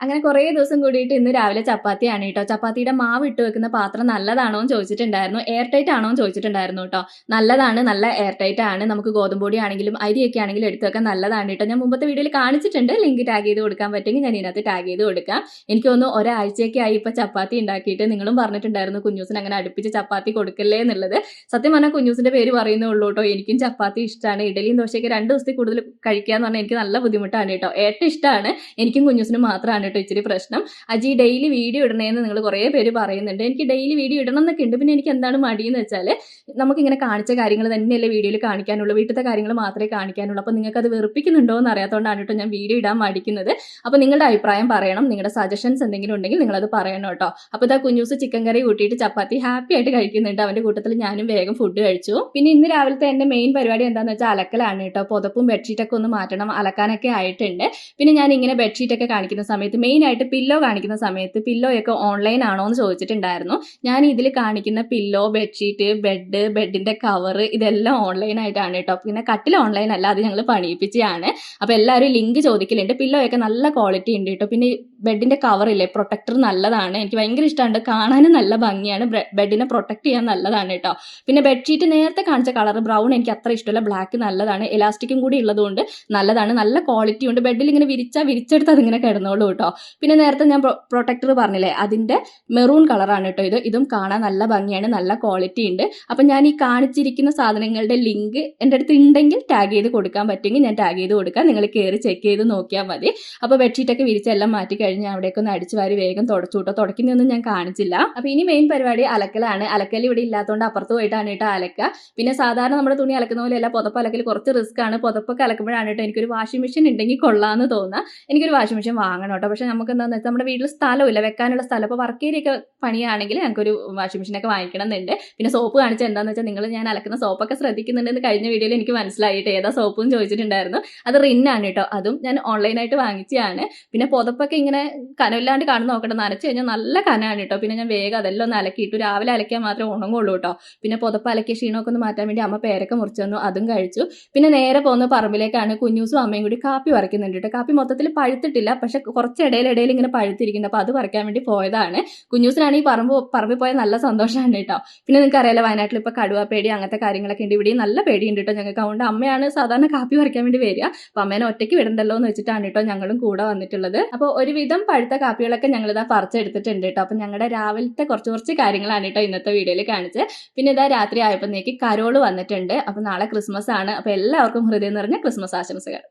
അങ്ങനെ കുറേ ദിവസം കൂടിയിട്ട് ഇന്ന് രാവിലെ ചപ്പാത്തിയാണ് കേട്ടോ. ചപ്പാത്തിയുടെ മാവ് ഇട്ട് വെക്കുന്ന പാത്രം നല്ലതാണോ എന്ന് ചോദിച്ചിട്ടുണ്ടായിരുന്നു. എയർ ടൈറ്റ് ആണോ എന്ന് ചോദിച്ചിട്ടുണ്ടായിരുന്നു കേട്ടോ. നല്ലതാണ്, നല്ല എയർ ടൈറ്റ് ആണ്. നമുക്ക് ഗോതമ്പൊടി ആണെങ്കിലും അരിയൊക്കെ ആണെങ്കിലും എടുത്തു വെക്കാൻ നല്ലതാണ് കേട്ടോ. ഞാൻ മുമ്പത്തെ വീഡിയോയിൽ കാണിച്ചിട്ടുണ്ട്. ലിങ്ക് ടാഗ് ചെയ്ത് കൊടുക്കാൻ പറ്റുമെങ്കിൽ ഞാൻ ഇതിനകത്ത് ടാഗ് ചെയ്ത് കൊടുക്കാം. എനിക്ക് തോന്നുന്നു ഒരാഴ്ചയൊക്കെ ആയി ഇപ്പോൾ ചപ്പാത്തി ഉണ്ടാക്കിയിട്ട്. നിങ്ങളും പറഞ്ഞിട്ടുണ്ടായിരുന്നു കുഞ്ഞൂസിന് അങ്ങനെ അടുപ്പിച്ച് ചപ്പാത്തി കൊടുക്കല്ലേ എന്നുള്ളത്. സത്യം പറഞ്ഞാൽ കുഞ്ഞൂസിന്റെ പേര് പറയുന്നേ ഉള്ളൂ കേട്ടോ. എനിക്കും ചപ്പാത്തി ഇഷ്ടമാണ്. ഇഡലിയും ദോശയൊക്കെ 2 ദിവസത്തിൽ കൂടുതൽ കഴിക്കുക എന്ന് പറഞ്ഞാൽ എനിക്ക് നല്ല ബുദ്ധിമുട്ടാണ് കേട്ടോ. ഏറ്റവും ഇഷ്ടമാണ്, എനിക്കും കുഞ്ഞൂസിനും മാത്രമാണ് കേട്ടോ ഇച്ചിരി പ്രശ്നം. അജി ഡെയിലി വീഡിയോ ഇടണേന്ന് നിങ്ങൾ കുറേ പേര് പറയുന്നുണ്ട്. എനിക്ക് ഡെയിലി വീഡിയോ ഇടണം എന്നൊക്കെ ഉണ്ട്. പിന്നെ എനിക്ക് എന്താണ് മടിയെന്ന് വെച്ചാൽ നമുക്കിങ്ങനെ കാണിച്ച കാര്യങ്ങൾ തന്നെയല്ലേ വീഡിയോയിൽ കാണിക്കാനുള്ളൂ, വീട്ടിലത്തെ കാര്യങ്ങൾ മാത്രമേ കാണിക്കാനുള്ളൂ. അപ്പോൾ നിങ്ങൾക്ക് അത് വെറുപ്പിക്കുന്നുണ്ടോ എന്ന് അറിയാത്തതുകൊണ്ടാണ് കേട്ടോ ഞാൻ വീഡിയോ ഇടാൻ മടിക്കുന്നത്. അപ്പോൾ നിങ്ങളുടെ അഭിപ്രായം പറയണം, നിങ്ങളുടെ സജഷൻസ് എന്തെങ്കിലും ഉണ്ടെങ്കിൽ നിങ്ങളത് പറയണം കേട്ടോ. അപ്പോൾ ഇതാ കുഞ്ഞൂസ് ചിക്കൻ കറി കൂട്ടിയിട്ട് ചപ്പാത്തി ഹാപ്പി ആയിട്ട് കഴിക്കുന്നുണ്ട്. അവൻ്റെ കൂട്ടത്തിൽ ഞാനും വേഗം ഫുഡ് കഴിച്ചു. പിന്നെ ഇന്ന് രാവിലത്തെ എൻ്റെ മെയിൻ പരിപാടി എന്താണെന്ന് വെച്ചാൽ അലക്കലാണ് കേട്ടോ. പുതപ്പും ബെഡ്ഷീറ്റൊക്കെ ഒന്ന് മാറ്റണം, അലക്കാനൊക്കെ ആയിട്ടുണ്ട്. പിന്നെ ഞാൻ ഇങ്ങനെ ബെഡ്ഷീറ്റൊക്കെ കാണിക്കുന്ന സമയത്ത് മെയിനായിട്ട് പില്ലോ കാണിക്കുന്ന സമയത്ത് പില്ലോയൊക്കെ ഓൺലൈൻ ആണോ എന്ന് ചോദിച്ചിട്ടുണ്ടായിരുന്നു. ഞാൻ ഇതിൽ കാണിക്കുന്ന പില്ലോ, ബെഡ്ഷീറ്റ്, ബെഡിന്റെ കവർ ഇതെല്ലാം ഓൺലൈൻ ആയിട്ടാണ് കേട്ടോ. പിന്നെ കട്ടിൽ ഓൺലൈൻ അല്ല, അത് ഞങ്ങൾ പണിയിപ്പിച്ചാണ്. അപ്പോൾ എല്ലാവരും ലിങ്ക് ചോദിക്കലുണ്ട്. പില്ലോയൊക്കെ നല്ല ക്വാളിറ്റി ഉണ്ട് കേട്ടോ. പിന്നെ ബെഡിന്റെ കവറില്ലേ, പ്രൊട്ടക്ടർ നല്ലതാണ്, എനിക്ക് ഭയങ്കര ഇഷ്ടമുണ്ട്. കാണാനും നല്ല ഭംഗിയാണ്, ബെഡിനെ പ്രൊട്ടക്ട് ചെയ്യാൻ നല്ലതാണ് കേട്ടോ. പിന്നെ ബെഡ്ഷീറ്റ് നേരത്തെ കാണിച്ച കളർ ബ്രൗൺ എനിക്ക് അത്ര ഇഷ്ടമല്ല, ബ്ലാക്ക് നല്ലതാണ്. എലാസ്റ്റിക്കും കൂടി ഉള്ളതുകൊണ്ട് നല്ലതാണ്, നല്ല ക്വാളിറ്റി ഉണ്ട്. ബെഡിൽ ഇങ്ങനെ വിരിച്ചെടുത്ത് അതിങ്ങനെ കിടന്നോളൂ കേട്ടോ. പിന്നെ നേരത്തെ ഞാൻ പ്രൊട്ടക്ടർ പറഞ്ഞില്ലേ, അതിന്റെ മെറൂൺ കളറാണ് കേട്ടോ ഇതും കാണാൻ നല്ല ഭംഗിയാണ്, നല്ല ക്വാളിറ്റി ഉണ്ട്. അപ്പം ഞാൻ ഈ കാണിച്ചിരിക്കുന്ന സാധനങ്ങളുടെ ലിങ്ക് എൻ്റെ അടുത്ത് ഉണ്ടെങ്കിൽ ടാഗ് ചെയ്ത് കൊടുക്കാൻ പറ്റുമെങ്കിൽ ഞാൻ ടാഗ് ചെയ്ത് കൊടുക്കാം. നിങ്ങൾ കയറി ചെക്ക് ചെയ്ത് നോക്കിയാൽ മതി. അപ്പോൾ ബെഡ്ഷീറ്റൊക്കെ വിരിച്ചെല്ലാം മാറ്റി കഴിഞ്ഞ് അവിടേക്ക് ഒന്ന് അടിച്ചു വാരി വേഗം തുടച്ചു കേട്ടോ. തുടക്കുന്നതൊന്നും ഞാൻ കാണിച്ചില്ല. അപ്പോൾ ഇനി മെയിൻ പരിപാടി അലക്കലാണ്. അലക്കൽ ഇവിടെ ഇല്ലാത്തതുകൊണ്ട് അപ്പുറത്ത് പോയിട്ടാണ് കേട്ടോ അലക്കുക. പിന്നെ സാധാരണ നമ്മുടെ തുണി അലക്കുന്ന പോലെയല്ല, പുതപ്പ് അലക്കൽ കുറച്ച് റിസ്ക് ആണ്. പുതപ്പൊക്കെ അലക്കുമ്പോഴാണ് കേട്ടോ എനിക്കൊരു വാഷിംഗ് മെഷീൻ ഉണ്ടെങ്കിൽ കൊള്ളാമെന്ന് തോന്നുക. എനിക്കൊരു വാഷിംഗ് മെഷീൻ വാങ്ങണം കേട്ടോ. പക്ഷേ നമുക്ക് എന്താണെന്ന് വെച്ചാൽ നമ്മുടെ വീട്ടിൽ സ്ഥലമില്ല, വെക്കാനുള്ള സ്ഥലം. അപ്പോൾ വർക്ക് ഏരിയ ഒക്കെ പണിയാണെങ്കിൽ ഞങ്ങൾക്കൊരു വാഷിംഗ് മെഷീനൊക്കെ വാങ്ങിക്കണം എന്നുണ്ട്. പിന്നെ സോപ്പ് കാണിച്ചാൽ എന്താണെന്ന് വെച്ചാൽ നിങ്ങൾ ഞാൻ അലക്കുന്ന സോപ്പൊക്കെ ശ്രദ്ധിക്കുന്നുണ്ടെന്ന് കഴിഞ്ഞ വീഡിയോയിൽ എനിക്ക് മനസ്സിലായിട്ട് ഏതാ സോപ്പ് എന്ന് ചോദിച്ചിട്ടുണ്ടായിരുന്നു. അത് റിന്നാണ് കേട്ടോ. അതും ഞാൻ ഓൺലൈനായിട്ട് വാങ്ങിച്ചതാണ്. പിന്നെ പുതപ്പൊക്കെ ഇങ്ങനെ കനമില്ലാണ്ട് കാണുന്ന നോക്കട്ടെ, നനച്ച് കഴിഞ്ഞാൽ നല്ല കനമാണ് കേട്ടോ. പിന്നെ ഞാൻ വേഗം അതെല്ലാം ഒന്ന് അലക്കിയിട്ടു. രാവിലെ അലക്കിയാൽ മാത്രമേ ഉണങ്ങുള്ളൂ കേട്ടോ. പിന്നെ പുതപ്പ് അലക്കിയ ക്ഷീണമൊക്കെ ഒന്ന് മാറ്റാൻ വേണ്ടി അമ്മ പേരൊക്കെ മുറിച്ചു തന്നു, അതും കഴിച്ചു. പിന്നെ നേരെ പോകുന്ന പറമ്പിലേക്കാണ്. കുഞ്ഞൂസും അമ്മയും കൂടി കാപ്പി പറിക്കുന്നുണ്ട് കേട്ടോ. കാപ്പി മൊത്തത്തിൽ പഴുത്തിട്ടില്ല, പക്ഷെ കുറച്ച് ഇടയിൽ ഇങ്ങനെ പഴുത്തിരിക്കുന്നത്. അപ്പോൾ അത് പറിക്കാൻ വേണ്ടി പോയതാണ്. കുഞ്ഞൂസിനാണ് ഈ പറമ്പിൽ പോയാൽ നല്ല സന്തോഷമാണ് കേട്ടോ. പിന്നെ നിങ്ങൾക്ക് അറിയാലോ, വയനാട്ടിൽ ഇപ്പോൾ കടുവ പേടി അങ്ങനത്തെ കാര്യങ്ങളൊക്കെ ഉണ്ട്. ഇവിടെയും നല്ല പേടിയുണ്ട് കേട്ടോ ഞങ്ങൾക്ക്. അതുകൊണ്ട് അമ്മയാണ് സാധാരണ കാപ്പി പറിക്കാൻ വേണ്ടി വരിക. അപ്പോൾ അമ്മേനെ ഒറ്റയ്ക്ക് വിടണ്ടല്ലോ എന്ന് വെച്ചിട്ടാണ് കേട്ടോ ഞങ്ങളും കൂടെ വന്നിട്ടുള്ളത്. അപ്പോൾ ഒരുവിധം പഴുത്ത കാപ്പികളൊക്കെ ഞങ്ങളിതാ പറിച്ചെടുത്തിട്ടുണ്ട് കേട്ടോ. അപ്പം ഞങ്ങളുടെ രാവിലത്തെ കുറച്ച് കാര്യങ്ങളാണ് കേട്ടോ ഇന്നത്തെ വീഡിയോയിൽ കാണിച്ചത്. പിന്നെ ഇതാ രാത്രി ആയപ്പോഴേക്ക് കരോള് വന്നിട്ടുണ്ട്. അപ്പോൾ നാളെ ക്രിസ്മസ് ആണ്. അപ്പോൾ എല്ലാവർക്കും ഹൃദയം നിറഞ്ഞ ക്രിസ്മസ് ആശംസകൾ.